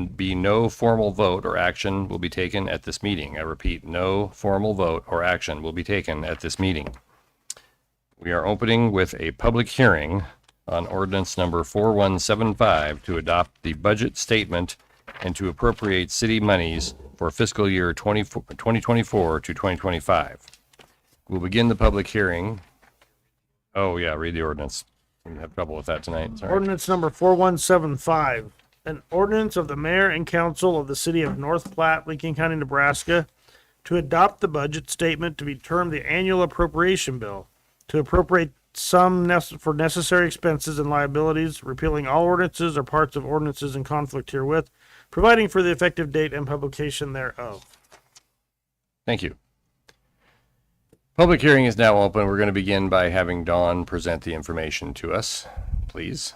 be no formal vote or action will be taken at this meeting. I repeat, no formal vote or action will be taken at this meeting. We are opening with a public hearing on ordinance number 4175 to adopt the budget statement and to appropriate city monies for fiscal year 2024 to 2025. We'll begin the public hearing. Oh yeah, read the ordinance. We have trouble with that tonight. Sorry. Ordinance number 4175, an ordinance of the mayor and council of the city of North Platte, Lincoln County, Nebraska, to adopt the budget statement to be termed the annual appropriation bill, to appropriate some for necessary expenses and liabilities, repealing all ordinances or parts of ordinances in conflict herewith, providing for the effective date and publication thereof. Thank you. Public hearing is now open. We're going to begin by having Dawn present the information to us, please.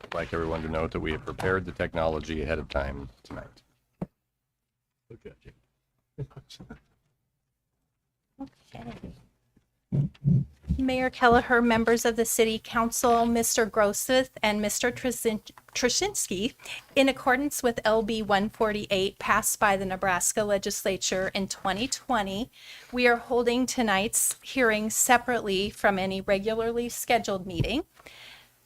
I'd like everyone to note that we have prepared the technology ahead of time tonight. Okay. Mayor Kelleher, members of the City Council, Mr. Grosseth and Mr. Trzynski, in accordance with LB 148 passed by the Nebraska Legislature in 2020, we are holding tonight's hearing separately from any regularly scheduled meeting.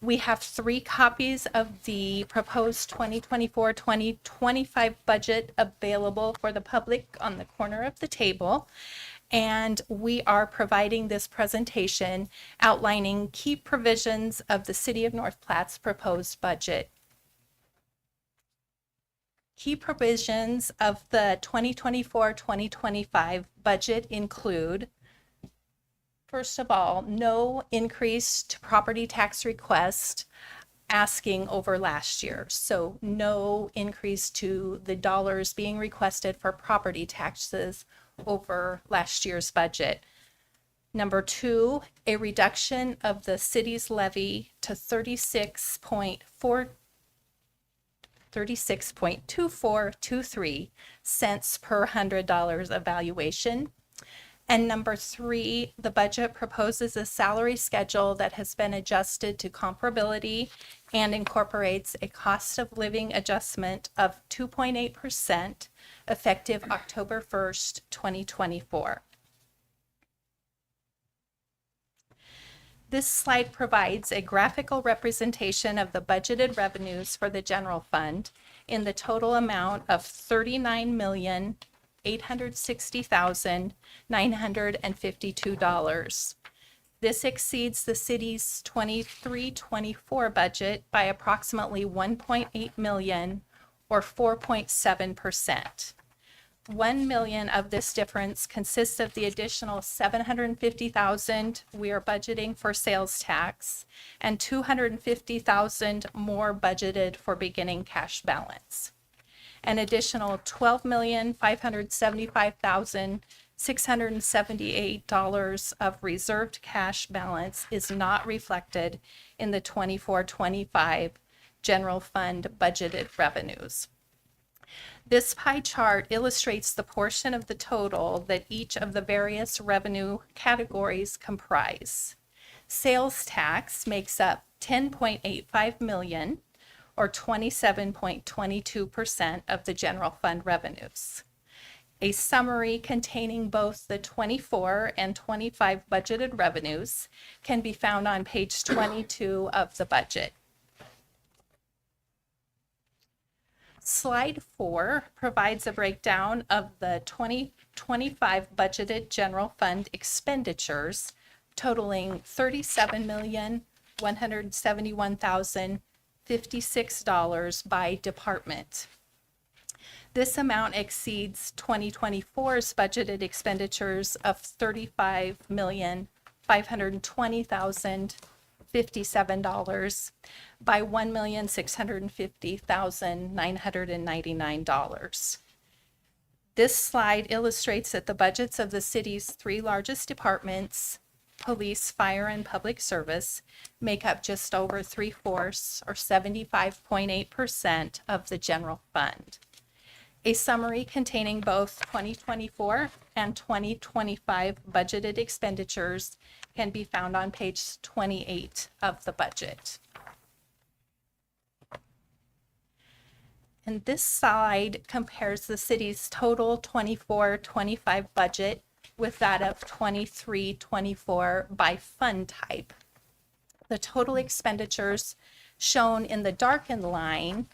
We have 3 copies of the proposed 2024-2025 budget available for the public on the corner of the table. And we are providing this presentation outlining key provisions of the City of North Platte's proposed budget. Key provisions of the 2024-2025 budget include, first of all, no increase to property tax request asking over last year. So no increase to the dollars being requested for property taxes over last year's budget. Number 2, a reduction of the city's levy to 36.2423 cents per $100 of valuation. And number 3, the budget proposes a salary schedule that has been adjusted to comparability and incorporates a cost of living adjustment of 2.8% effective October 1st, 2024. This slide provides a graphical representation of the budgeted revenues for the general fund in the total amount of $39,860,952. This exceeds the city's 23-24 budget by approximately $1.8 million or 4.7%. $1 million of this difference consists of the additional $750,000 we are budgeting for sales tax and $250,000 more budgeted for beginning cash balance. An additional $12,575,678 of reserved cash balance is not reflected in the 24-25 general fund budgeted revenues. This pie chart illustrates the portion of the total that each of the various revenue categories comprise. Sales tax makes up $10.85 million, or 27.22% of the general fund revenues. A summary containing both the 24 and 25 budgeted revenues can be found on page 22 of the budget. Slide 4 provides a breakdown of the 2025 budgeted general fund expenditures totaling $37,171,056 by department. This amount exceeds 2024's budgeted expenditures of $35,520,057 by $1,650,999. This slide illustrates that the budgets of the city's 3 largest departments, police, fire, and public service, make up just over 3/4 or 75.8% of the general fund. A summary containing both 2024 and 2025 budgeted expenditures can be found on page 28 of the budget. And this slide compares the city's total 24-25 budget with that of 23-24 by fund type. The total expenditures shown in the darkened line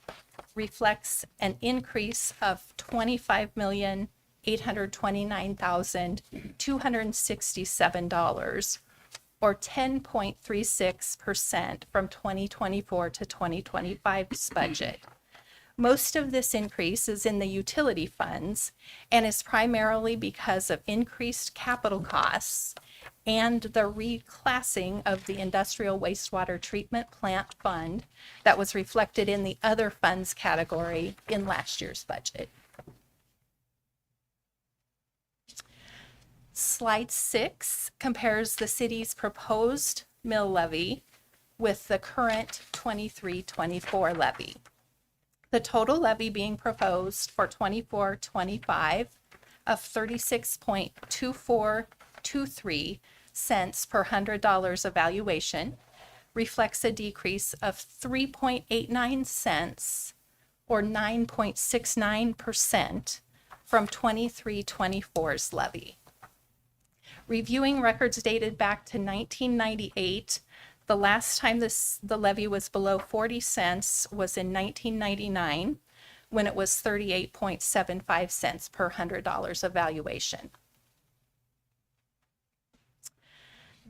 reflects an increase of $25,829,267, or 10.36% from 2024 to 2025's budget. Most of this increase is in the utility funds and is primarily because of increased capital costs and the reclassing of the industrial wastewater treatment plant fund that was reflected in the other funds category in last year's budget. Slide 6 compares the city's proposed mill levy with the current 23-24 levy. The total levy being proposed for 24-25 of 36.2423 cents per $100 evaluation reflects a decrease of 3.89 cents or 9.69% from 23-24's levy. Reviewing records dated back to 1998, the last time the levy was below 40 cents was in 1999, when it was 38.75 cents per $100 evaluation.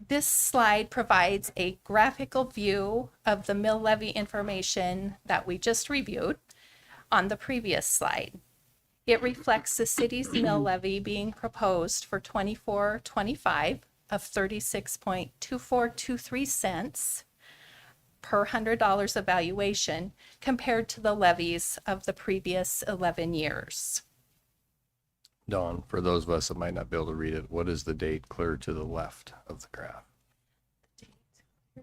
This slide provides a graphical view of the mill levy information that we just reviewed on the previous slide. It reflects the city's mill levy being proposed for 24-25 of 36.2423 cents per $100 evaluation compared to the levies of the previous 11 years. Dawn, for those of us that might not be able to read it, what is the date clear to the left of the graph?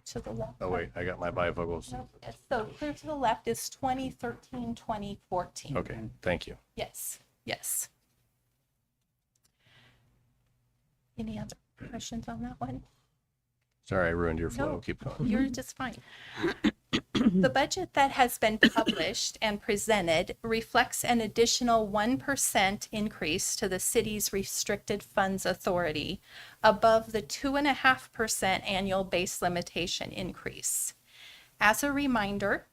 To the left. Oh, wait, I got my bifocals. No, yes, so clear to the left is 2013, 2014. Okay, thank you. Yes, yes. Any other questions on that one? Sorry, I ruined your flow. No. Keep going. You're just fine. The budget that has been published and presented reflects an additional 1% increase to the city's restricted funds authority above the 2.5% annual base limitation increase. As a reminder,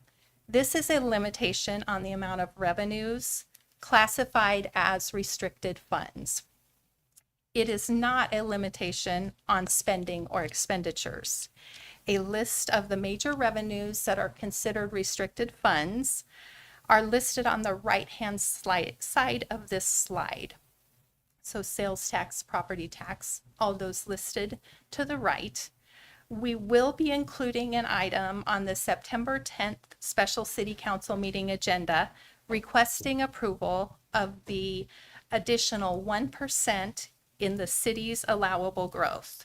this is a limitation on the amount of revenues classified as restricted funds. It is not a limitation on spending or expenditures. A list of the major revenues that are considered restricted funds are listed on the right-hand side of this slide. So sales tax, property tax, all those listed to the right. We will be including an item on the September 10th special city council meeting agenda requesting approval of the additional 1% in the city's allowable growth,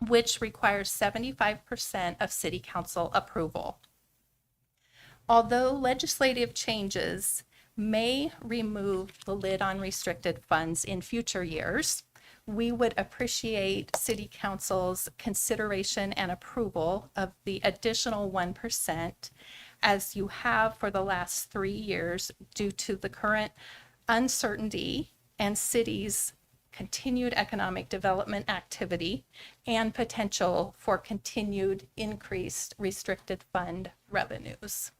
which requires 75% of city council approval. Although legislative changes may remove the lid on restricted funds in future years, we would appreciate city council's consideration and approval of the additional 1%, as you have for the last 3 years due to the current uncertainty and city's continued economic development activity and potential for continued increased restricted fund revenues.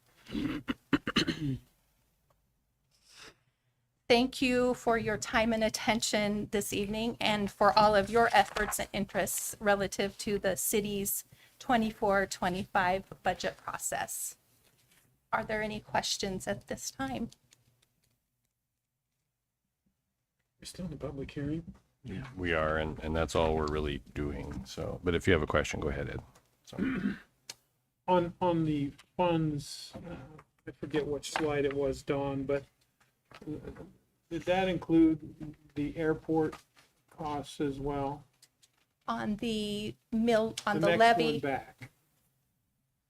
Thank you for your time and attention this evening and for all of your efforts and interests relative to the city's 24-25 budget process. Are there any questions at this time? We're still in the public hearing. We are, and that's all we're really doing. So, but if you have a question, go ahead, Ed. So, On the funds, I forget which slide it was, Dawn, but did that include the airport costs as well? On the mill, on the next levy, one back.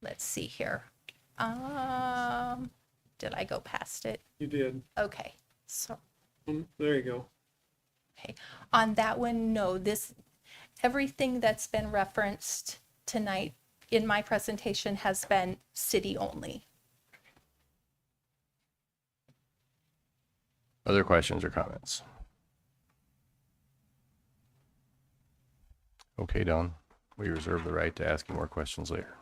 let's see here. Did I go past it? You did. Okay, so, There you go. okay. On that one, no, everything that's been referenced tonight in my presentation has been city only. Other questions or comments? Okay, Don, we reserve the right to ask you more questions later.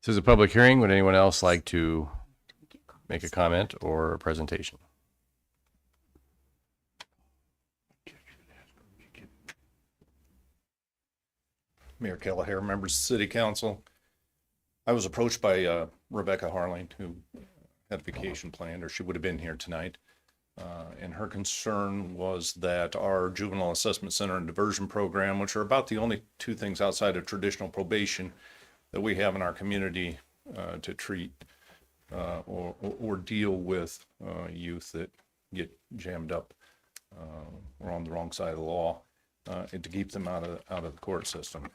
This is a public hearing. Would anyone else like to make a comment or a presentation? Mayor Kelleher, members of the City Council. I was approached by Rebecca Harling, who had a vacation planned, or she would have been here tonight. And her concern was that our Juvenile Assessment Center and Diversion Program, which are about the only two things outside of traditional probation that we have in our community to treat or deal with youth that get jammed up or on the wrong side of the law, and to keep them out of the court system.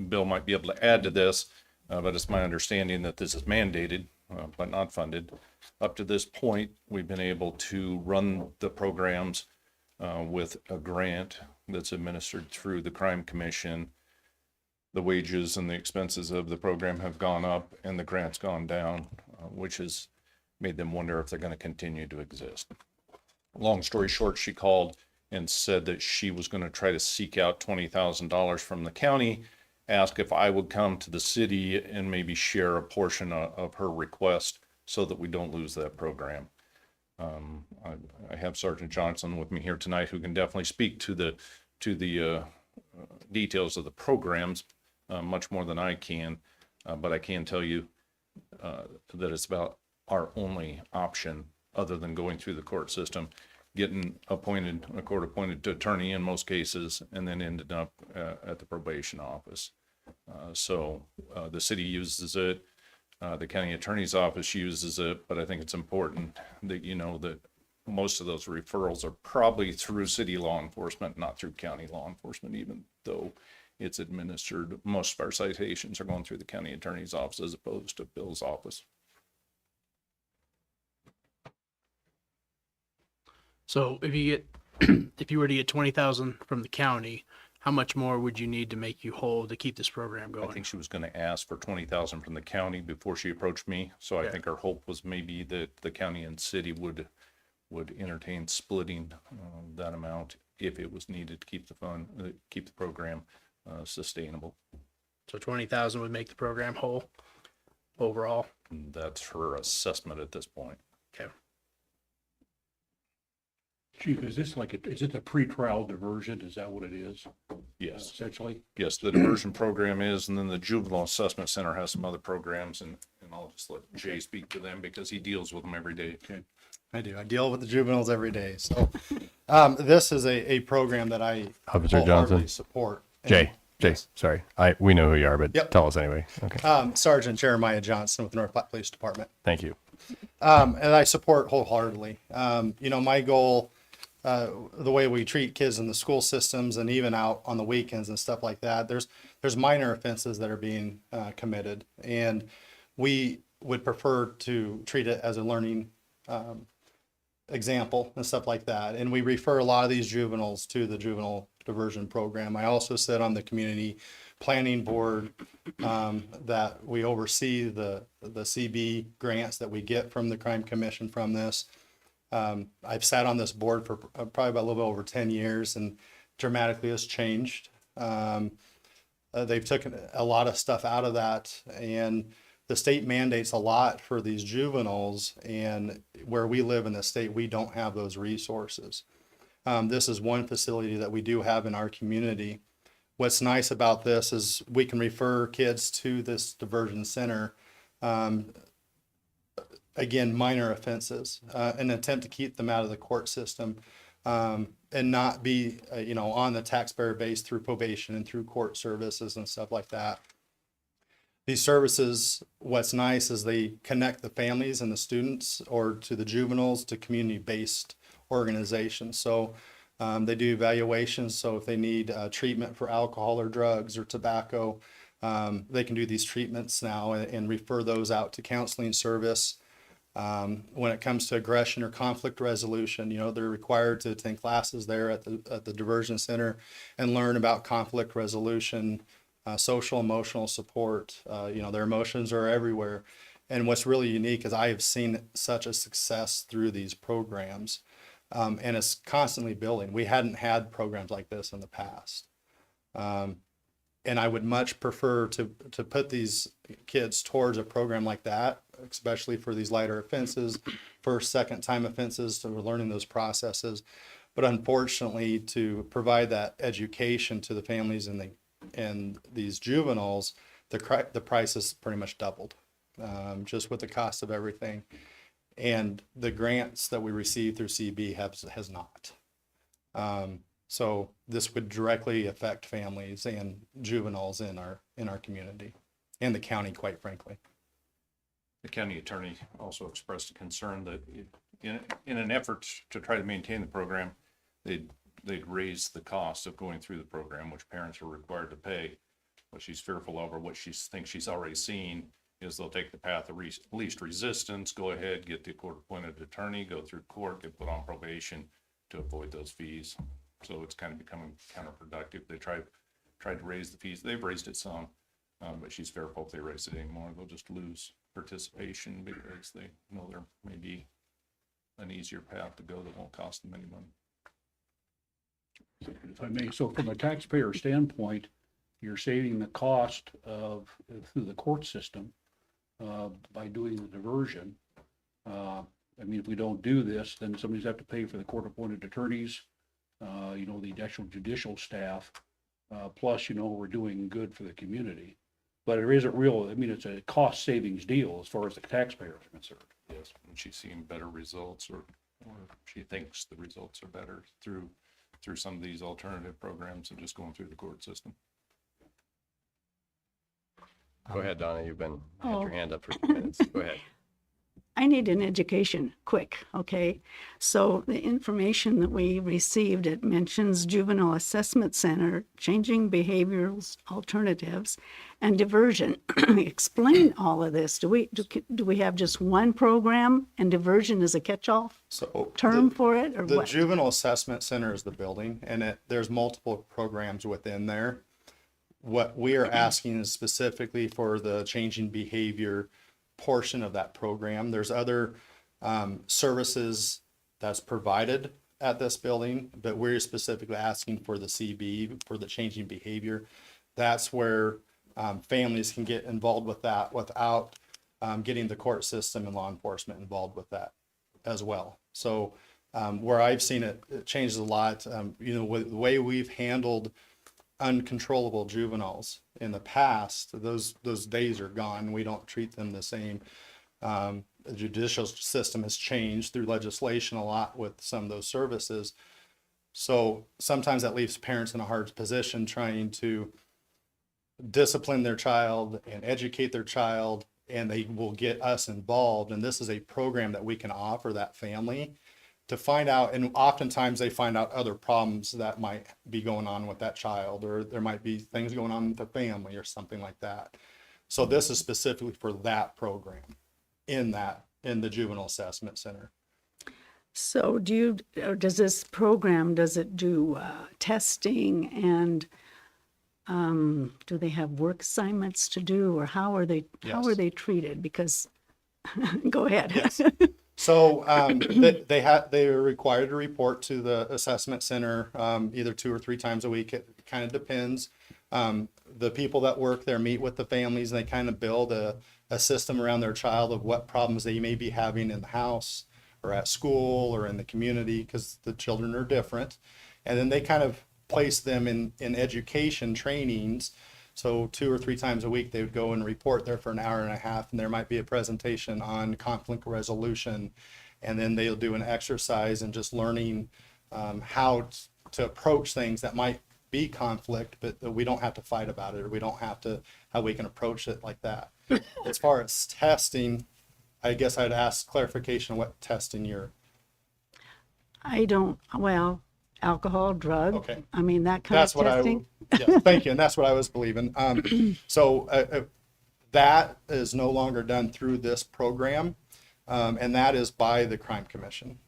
Bill might be able to add to this, but it's my understanding that this is mandated, but not funded. Up to this point, we've been able to run the programs with a grant that's administered through the Crime Commission. The wages and the expenses of the program have gone up and the grant's gone down, which has made them wonder if they're going to continue to exist. Long story short, she called and said that she was going to try to seek out $20,000 from the county, ask if I would come to the city and maybe share a portion of her request so that we don't lose that program. I have Sergeant Johnson with me here tonight who can definitely speak to the details of the programs much more than I can, but I can tell you that it's about our only option other than going through the court system, getting a court-appointed attorney in most cases, and then ended up at the probation office. So the city uses it, the county attorney's office uses it, but I think it's important that you know that most of those referrals are probably through city law enforcement, not through county law enforcement, even though it's administered. Most of our citations are going through the county attorney's office as opposed to Bill's office. So if you were to get 20,000 from the county, how much more would you need to make you whole to keep this program I going? think she was going to ask for 20,000 from the county before she approached me. So I think her hope was maybe that the county and city would entertain splitting that amount if it was needed to keep the program sustainable. So 20,000 would make the program whole overall. And that's her assessment at this point. Okay. Chief, is this is it a pretrial diversion? Is that what it is? Yes. Essentially? Yes, the diversion program is, and then the Juvenile Assessment Center has some other programs, and I'll just let Jay speak to them because he deals with them every day. Okay. I do. I deal with the juveniles every day. So this is a program that I Officer wholeheartedly Johnson. support. Jay, sorry. We know who you are, but Yep. tell us anyway. Okay. Sergeant Jeremiah Johnson with the North Platte Police Department. Thank you. And I support wholeheartedly. My goal, the way we treat kids in the school systems and even out on the weekends and stuff like that, there's minor offenses that are being committed. And we would prefer to treat it as a learning example and stuff like that. And we refer a lot of these juveniles to the juvenile diversion program. I also sit on the community planning board that we oversee the CB grants that we get from the Crime Commission from this. I've sat on this board for probably about a little bit over 10 years and dramatically has changed. They've taken a lot of stuff out of that, and the state mandates a lot for these juveniles, and where we live in the state, we don't have those resources. This is one facility that we do have in our community. What's nice about this is we can refer kids to this diversion center. Again, minor offenses, an attempt to keep them out of the court system, and not be, on the taxpayer base through probation and through court services and stuff like that. These services, what's nice is they connect the families and the students or to the juveniles to community-based organizations. So they do evaluations. So if they need treatment for alcohol or drugs or tobacco, they can do these treatments now and refer those out to counseling service. When it comes to aggression or conflict resolution, they're required to attend classes there at the diversion center and learn about conflict resolution, social emotional support. Their emotions are everywhere, And what's really unique is I have seen such a success through these programs, and it's constantly building. We hadn't had programs like this in the past. And I would much prefer to put these kids towards a program like that, especially for these lighter offenses, first, second time offenses, so we're learning those processes. But unfortunately, to provide that education to the families and these juveniles, the price is pretty much doubled, just with the cost of everything. And the grants that we receive through CB has not. So this would directly affect families and juveniles in our community and the county, quite frankly. The county attorney also expressed a concern that in an effort to try to maintain the program, they'd raise the cost of going through the program, which parents are required to pay. What she's fearful of, or what she thinks she's already seen, is they'll take the path of least resistance, go ahead, get the court-appointed attorney, go through court, get put on probation to avoid those fees. So it's kind of becoming counterproductive. They tried to raise the fees. They've raised it some, but she's fearful if they raise it anymore, they'll just lose participation because they know there may be an easier path to go that won't cost them any money. If I may, so from a taxpayer standpoint, you're saving the cost through the court system by doing the diversion. I mean, if we don't do this, then somebody's have to pay for the court-appointed attorneys, the actual judicial staff, plus, we're doing good for the community. But it isn't real, it's a cost savings deal as far as the taxpayer is concerned. Yes, and she's seeing better results, or she thinks the results are better through some of these alternative programs than just going through the court system. Go ahead, Donna, you've had Oh. your hand up for 2 minutes. Go ahead. I need an education, quick, okay? So the information that we received, it mentions Juvenile Assessment Center, changing behavioral alternatives, and diversion. Explain all of this. Do we have just one program and diversion is a catch-all So term for it, or the what? Juvenile Assessment Center is the building, and there's multiple programs within there. What we are asking is specifically for the changing behavior portion of that program. There's other services that's provided at this building, but we're specifically asking for the CB, for the changing behavior. That's where families can get involved with that without getting the court system and law enforcement involved with that as well. So where I've seen it changes a lot. With the way we've handled uncontrollable juveniles in the past, those days are gone. We don't treat them the same. The judicial system has changed through legislation a lot with some of those services. So sometimes that leaves parents in a hard position trying to discipline their child and educate their child, and they will get us involved. And this is a program that we can offer that family to find out, and oftentimes they find out other problems that might be going on with that child, or there might be things going on with the family or something like that. So this is specifically for that program in the Juvenile Assessment Center. So does this program, does it do testing, and do they have work assignments to do, or how are they treated? Because, go ahead. Yes. So they are required to report to the assessment center either 2 or 3 times a week. It kind of depends. The people that work there meet with the families, and they kind of build a system around their child of what problems they may be having in the house or at school or in the community, because the children are different. And then they kind of place them in education trainings. So 2 or 3 times a week, they would go and report there for an hour and a half, and there might be a presentation on conflict resolution. And then they'll do an exercise and just learning how to approach things that might be conflict, but that we don't have to fight about it, or we don't have to, how we can approach it like that. As far as testing, I guess I'd ask clarification what testing you're. Alcohol, drug. Okay. That kind That's of what testing. yes, thank you. And that's what I was believing. So that is no longer done through this program. And that is by the Crime Commission.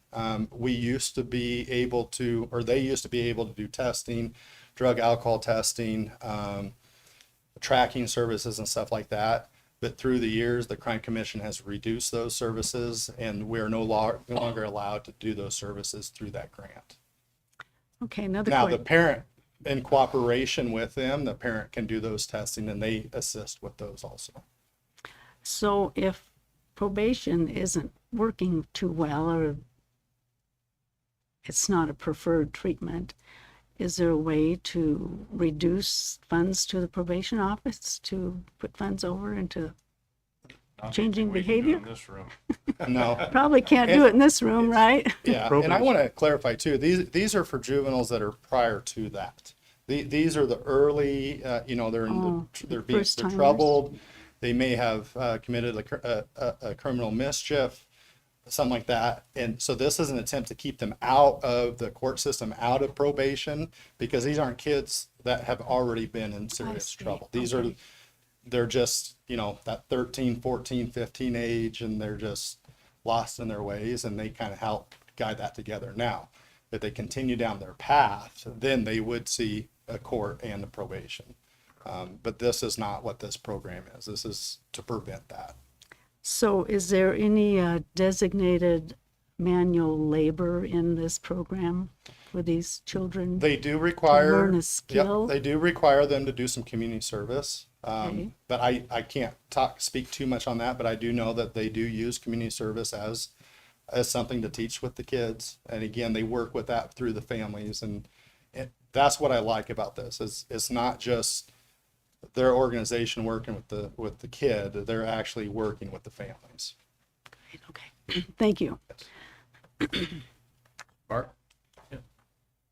We used to be able to, or they used to be able to do testing, drug, alcohol testing, tracking services and stuff like that. But through the years, the Crime Commission has reduced those services, and we're no longer allowed to do those services through that grant. Okay, another Now, the question. parent, in cooperation with them, the parent can do those testing, and they assist with those also. So if probation isn't working too well, or it's not a preferred treatment, is there a way to reduce funds to the probation office to put funds over into changing behavior? In this room. No. Probably can't do it in this room, right? Yeah, and I want to clarify too, these are for juveniles that are prior to that. These are the early, they're in they're first-timers. troubled. They may have committed a criminal mischief, something like that. And so this is an attempt to keep them out of the court system, out of probation, because these aren't kids that have already been in serious see. trouble. These Okay. they're just, that 13, 14, 15 age, and they're just lost in their ways, and they kind of help guide that together. Now, if they continue down their path, then they would see a court and a probation. But this is not what this program is. This is to prevent that. So is there any designated manual labor in this program for these children? They do require, learn a yep, skill? they do require them to do some community service. Okay. But I can't speak too much on that, but I do know that they do use community service as something to teach with the kids. And again, they work with that through the families. And that's what I like about this. It's not just their organization working with the kid, they're actually working with the families. Okay, thank you. Bart?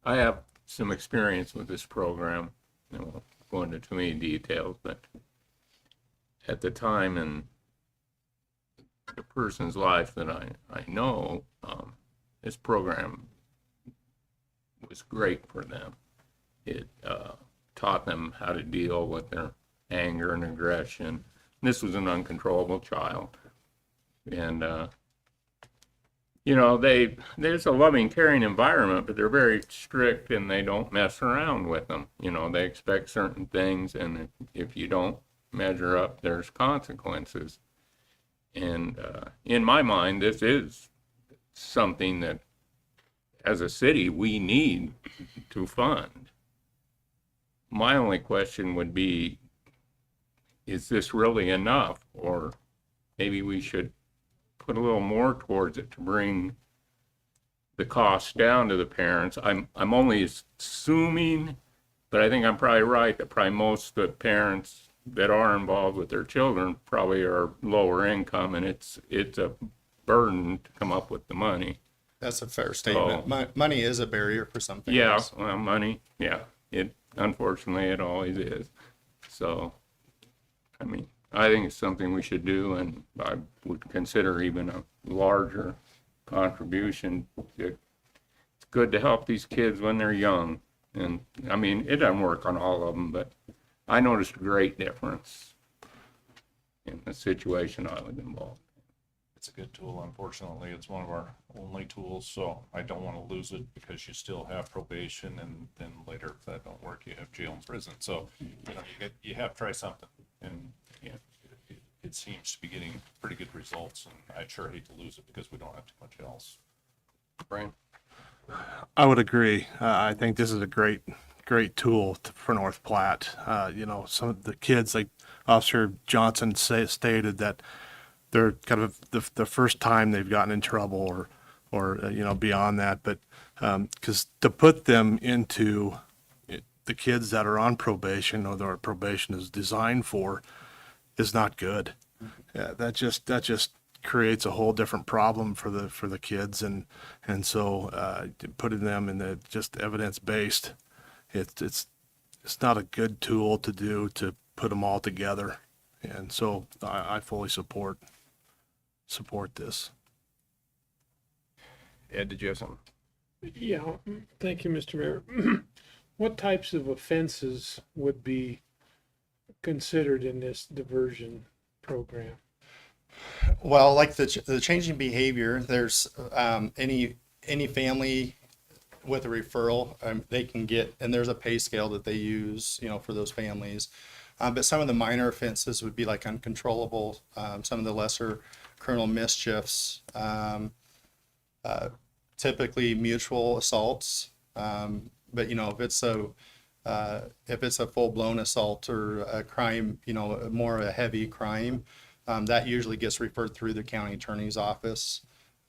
I have some experience with this program. I won't go into too many details, but at the time in the person's life that I know, this program was great for them. It taught them how to deal with their anger and aggression. This was an uncontrollable child. And there's a loving, caring environment, but they're very strict and they don't mess around with them. They expect certain things, and if you don't measure up, there's consequences. And in my mind, this is something that, as a city, we need to fund. My only question would be, is this really enough? Or maybe we should put a little more towards it to bring the cost down to the parents. I'm only assuming, but I think I'm probably right, that probably most of the parents that are involved with their children probably are lower income, and it's a burden to come up with the money. That's a fair statement. Money is a barrier for some families. Yeah, well, money, yeah. Unfortunately, it always is. So, I think it's something we should do, and I would consider even a larger contribution. It's good to help these kids when they're young. And, it doesn't work on all of them, but I noticed a great difference in the situation I was involved. It's a good tool. Unfortunately, it's one of our only tools, so I don't want to lose it, because you still have probation, and then later, if that don't work, you have jail and prison. So, you have to try something, and it seems to be getting pretty good results, and I sure hate to lose it because we don't have too much else. Brian? I would agree. I think this is a great tool for North Platte. Some of the kids, like Officer Johnson stated, that they're kind of the first time they've gotten in trouble or beyond that. But because to put them into the kids that are on probation, or their probation is designed for, is not good. Yeah, that just creates a whole different problem for the kids, and so putting them in the just evidence based, it's not a good tool to do, to put them all together, and so I fully support this. Ed, did you have something? Yeah, thank you, Mr. Mayor. What types of offenses would be considered in this diversion program? Well, like the changing behavior, there's any family with a referral, they can get, and there's a pay scale that they use, for those families. But some of the minor offenses would be like uncontrollable, some of the lesser criminal mischiefs, typically mutual assaults. But you know, if it's a full-blown assault or a crime, you know, more a heavy crime, that usually gets referred through the county attorney's office.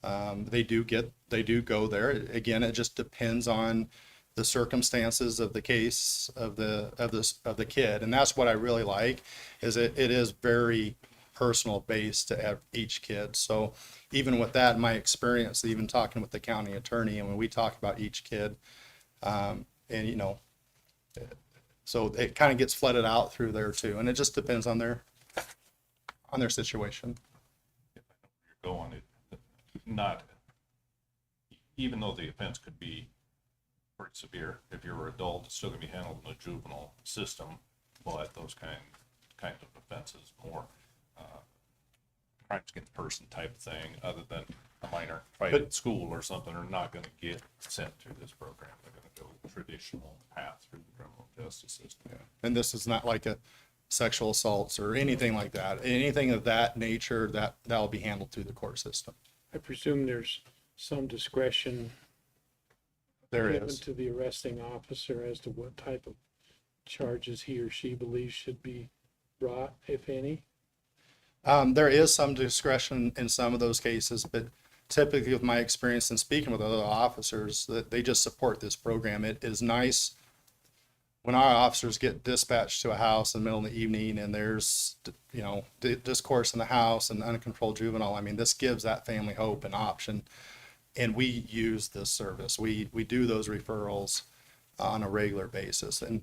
They do go there. Again, it just depends on the circumstances of the case of the kid, and that's what I really like, is it is very personal based to each kid. So even with that, in my experience, even talking with the county attorney, and when we talk about each kid, and you know, so it kind of gets flooded out through there too, and it just depends on their situation. Go on it, not, even though the offense could be pretty severe, if you're an adult, it's still gonna be handled in the juvenile system, but those kind of offenses, more crimes against person type thing, other than a minor fight at school or something, are not gonna get sent through this program. They're gonna go traditional path through the criminal justice system. Yeah. And this is not like a sexual assaults or anything like that. Anything of that nature, that will be handled through the court system. I presume there's some discretion There given is. to the arresting officer as to what type of charges he or she believes should be brought, if any. There is some discretion in some of those cases, but typically with my experience in speaking with other officers, that they just support this program. It is nice when our officers get dispatched to a house in the middle of the evening and there's, you know, discourse in the house and uncontrolled juvenile. I mean, this gives that family hope and option. And we use this service. We do those referrals on a regular basis. And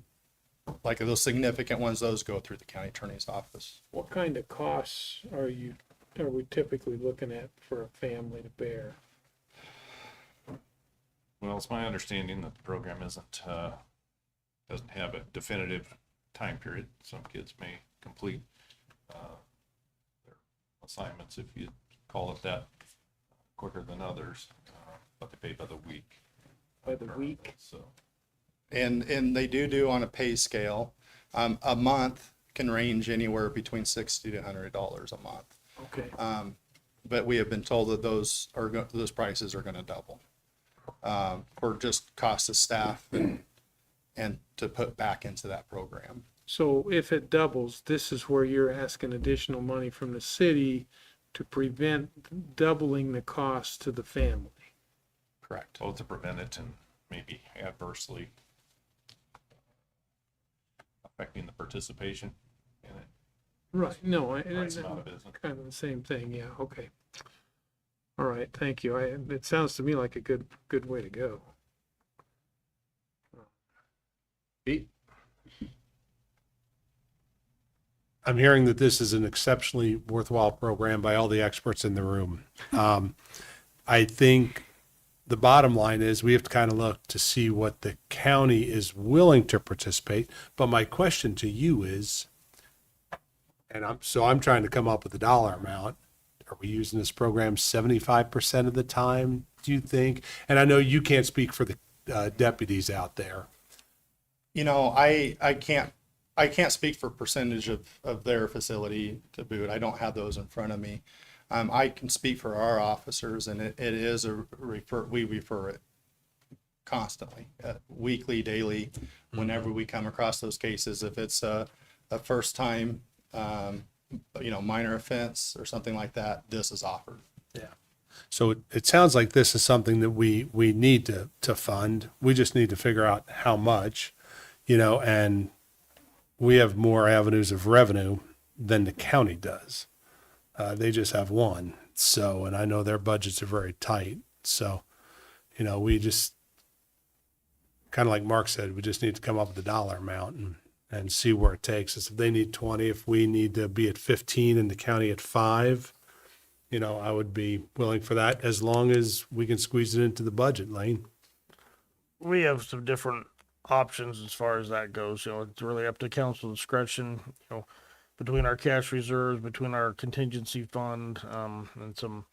like those significant ones, those go through the county attorney's office. What kind of costs are we typically looking at for a family to bear? Well, it's my understanding that the program doesn't have a definitive time period. Some kids may complete their assignments, if you call it that, quicker than others, but they pay by the week. By the week? So, And they do on a pay scale. A month can range anywhere between $60 to $100 a month. Okay. But we have been told that those prices are going to double for just cost of staff and to put back into that program. So if it doubles, this is where you're asking additional money from the city to prevent doubling the cost to the family. Correct. both to prevent it and maybe adversely affecting the participation in it. Right, no, Price amount of business. kind of the same thing, yeah, okay. All right, thank you. It sounds to me like a good way to go. Pete? I'm hearing that this is an exceptionally worthwhile program by all the experts in the room. I think the bottom line is we have to kind of look to see what the county is willing to participate. But my question to you is, and I'm trying to come up with a dollar amount. Are we using this program 75% of the time, do you think? And I know you can't speak for the deputies out there. You know, I can't speak for percentage of their facility to boot. I don't have those in front of me. I can speak for our officers, and it is we refer it constantly, weekly, daily, whenever we come across those cases. If it's a first time, minor offense or something like that, this is offered. Yeah. So it sounds like this is something that we need to fund. We just need to figure out how much, and we have more avenues of revenue than the county does. They just have one. So, and I know their budgets are very tight. So, we just kind of like Mark said, we just need to come up with a dollar amount and see where it takes us. If they need 20, if we need to be at 15 and the county at 5, I would be willing for that as long as we can squeeze it into the budget, Lane. We have some different options as far as that goes. It's really up to council discretion, between our cash reserves, between our contingency fund, and some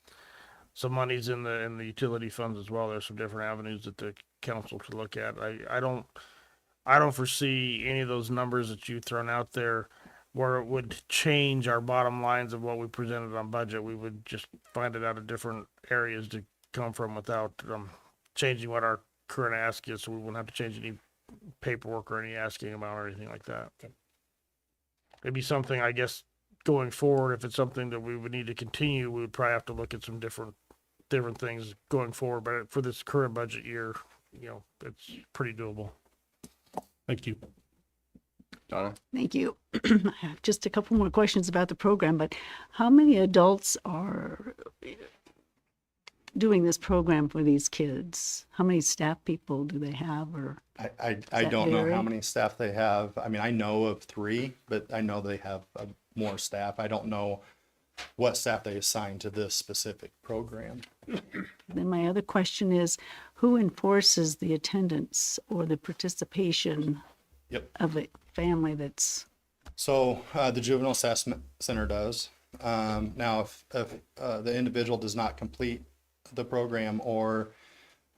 monies in the utility funds as well. There's some different avenues that the council could look at. I don't foresee any of those numbers that you've thrown out there where it would change our bottom lines of what we presented on budget. We would just find it out of different areas to come from without changing what our current ask is, so we wouldn't have to change any paperwork or any asking amount or anything like that. It'd be something, I guess, going forward, if it's something that we would need to continue, we would probably have to look at some different things going forward. But for this current budget year, it's pretty doable. Thank you. Donna? Thank you. I have just a couple more questions about the program, but how many adults are doing this program for these kids? How many staff people do they have, or? I that don't know vary? how many staff they have. I mean, I know of 3, but I know they have more staff. I don't know what staff they assign to this specific program. Then my other question is, who enforces the attendance or the participation Yep. of a family that's, So the Juvenile Assessment Center does. Now, if the individual does not complete the program, or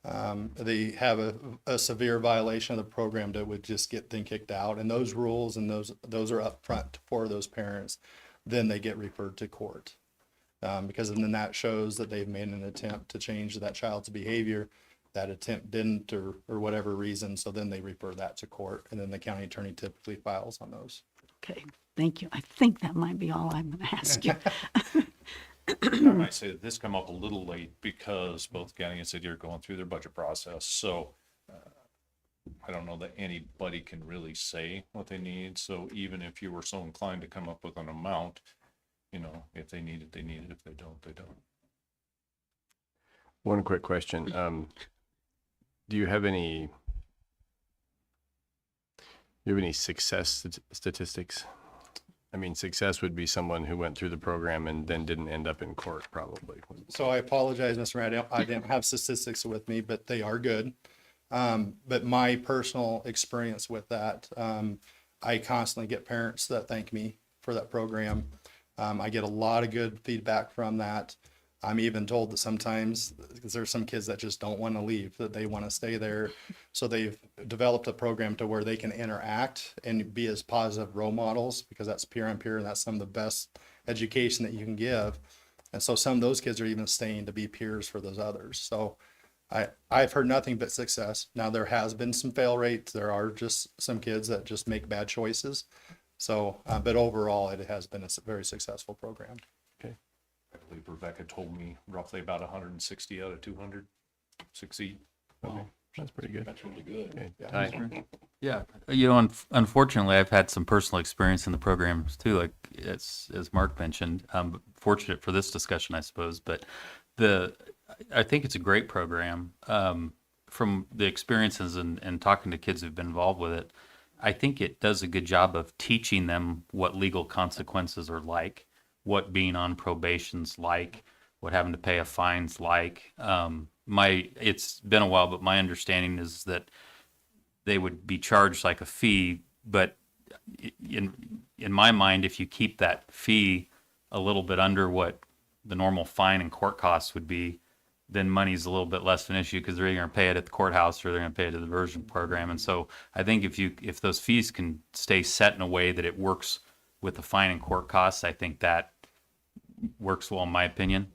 they have a severe violation of the program, that would just get them kicked out. And those rules and those are up front for those parents. Then they get referred to court. Because then that shows that they've made an attempt to change that child's behavior. That attempt didn't, or whatever reason, so then they refer that to court, and then the county attorney typically files on those. okay, thank you. I think that might be all I'm going to ask you. I might say that this come up a little late because both county and city are going through their budget process, so I don't know that anybody can really say what they need, so even if you were so inclined to come up with an amount, if they need it, they need it. If they don't, they don't. One quick question. Do you have any success statistics? I mean, success would be someone who went through the program and then didn't end up in court, probably. So I apologize, Mr. Mayor, I didn't have statistics with me, but they are good. But my personal experience with that, I constantly get parents that thank me for that program. I get a lot of good feedback from that. I'm even told that sometimes, because there's some kids that just don't want to leave, that they want to stay there. So they've developed a program to where they can interact and be as positive role models, because that's peer on peer, and that's some of the best education that you can give. And so some of those kids are even staying to be peers for those others. So I've heard nothing but success. Now, there has been some fail rates. There are just some kids that just make bad choices. So, but overall, it has been a very successful program. I believe Rebecca told me roughly about 160 out of 200 succeed. Wow, that's pretty good. That's really good. Okay. Yeah. Ty? Yeah, unfortunately, I've had some personal experience in the programs too, like as Mark mentioned. I'm fortunate for this discussion, I suppose, but I think it's a great program. From the experiences and talking to kids who've been involved with it, I think it does a good job of teaching them what legal consequences are like, what being on probation's like, what having to pay a fine's like. It's been a while, but my understanding is that they would be charged like a fee, but in my mind, if you keep that fee a little bit under what the normal fine and court costs would be, then money's a little bit less of an issue, because they're either going to pay it at the courthouse or they're going to pay it at the diversion program. And so I think if those fees can stay set in a way that it works with the fine and court costs, I think that works well in my opinion.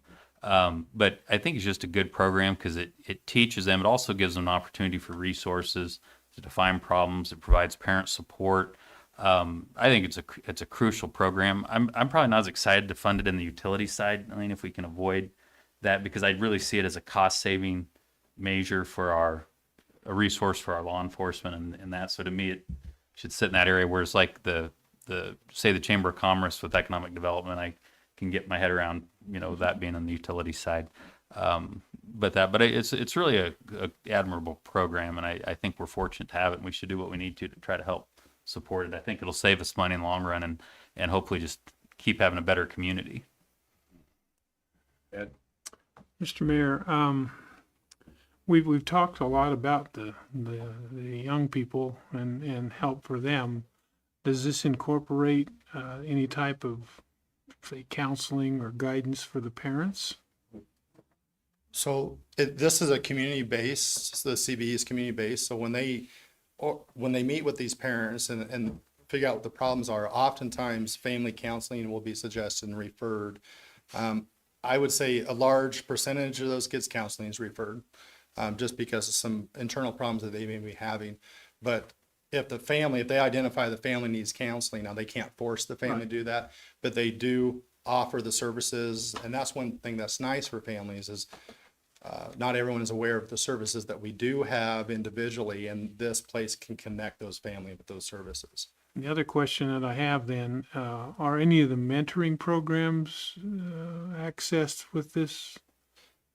But I think it's just a good program because it teaches them. It also gives them an opportunity for resources to define problems. It provides parent support. I think it's a crucial program. I'm probably not as excited to fund it in the utility side. I mean, if we can avoid that, because I really see it as a cost saving measure for a resource for our law enforcement and that. So to me, it should sit in that area where it's like the Chamber of Commerce with economic development. I can get my head around, that being on the utility side. But it's really a admirable program, and I think we're fortunate to have it, and we should do what we need to try to help support it. I think it'll save us money in the long run and hopefully just keep having a better community. Ed? Mr. Mayor, we've talked a lot about the young people and help for them. Does this incorporate any type of, say, counseling or guidance for the parents? So this is a community based, the CBE is community based. So when they meet with these parents, and figure out what the problems are. Oftentimes, family counseling will be suggested and referred. I would say a large percentage of those kids' counseling is referred, just because of some internal problems that they may be having. But if they identify the family needs counseling, now they can't force the family to do that, but they do offer the services. And that's one thing that's nice for families is not everyone is aware of the services that we do have individually, and this place can connect those families with those services. The other question that I have then, are any of the mentoring programs accessed with this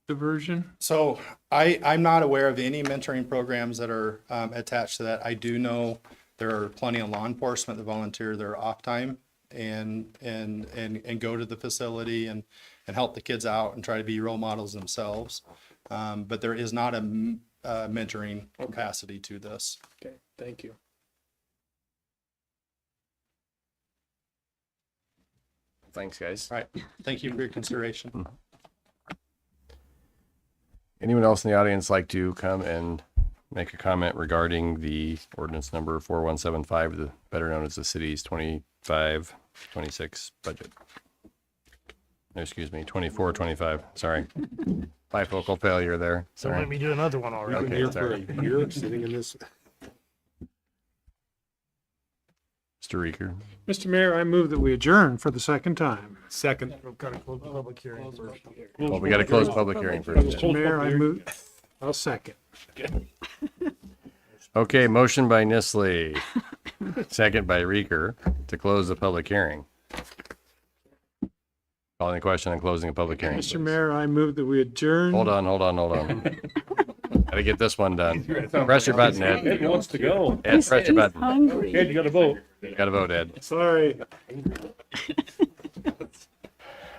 diversion? So I'm not aware of any mentoring programs that are attached to that. I do know there are plenty of law enforcement that volunteer their off time and go to the facility and help the kids out and try to be role models themselves. But there is not a mentoring capacity to this. Okay, thank you. Thanks, guys. All right. Thank you for your consideration. Anyone else in the audience like to come and make a comment regarding the ordinance number 4175, the better known as the city's 25-26 budget? No, excuse me, 24-25. Sorry. Bifocal failure there. So let Sorry. me do another one already. Okay, sorry. You're sitting in this. Mr. Reeker. Mr. Mayor, I move that we adjourn for the second time. Second. We've got to close the public hearing first. Well, we got to close public hearing first. Mr. Mayor, I move, I'll second. Okay, motion by Nisley, second by Reeker to close the public hearing. Calling the question on closing a public hearing. Mr. Mayor, I move that we adjourn. Hold on. Gotta get this one done. Press your button, Ed. Ed wants to go. Ed, press your button. Hungry. Ed, you gotta vote. Gotta vote, Ed. Sorry.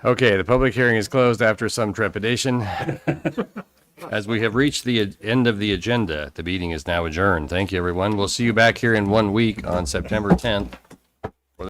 Okay, the public hearing is closed after some trepidation. As we have reached the end of the agenda, the meeting is now adjourned. Thank you, everyone. We'll see you back here in 1 week on September 10th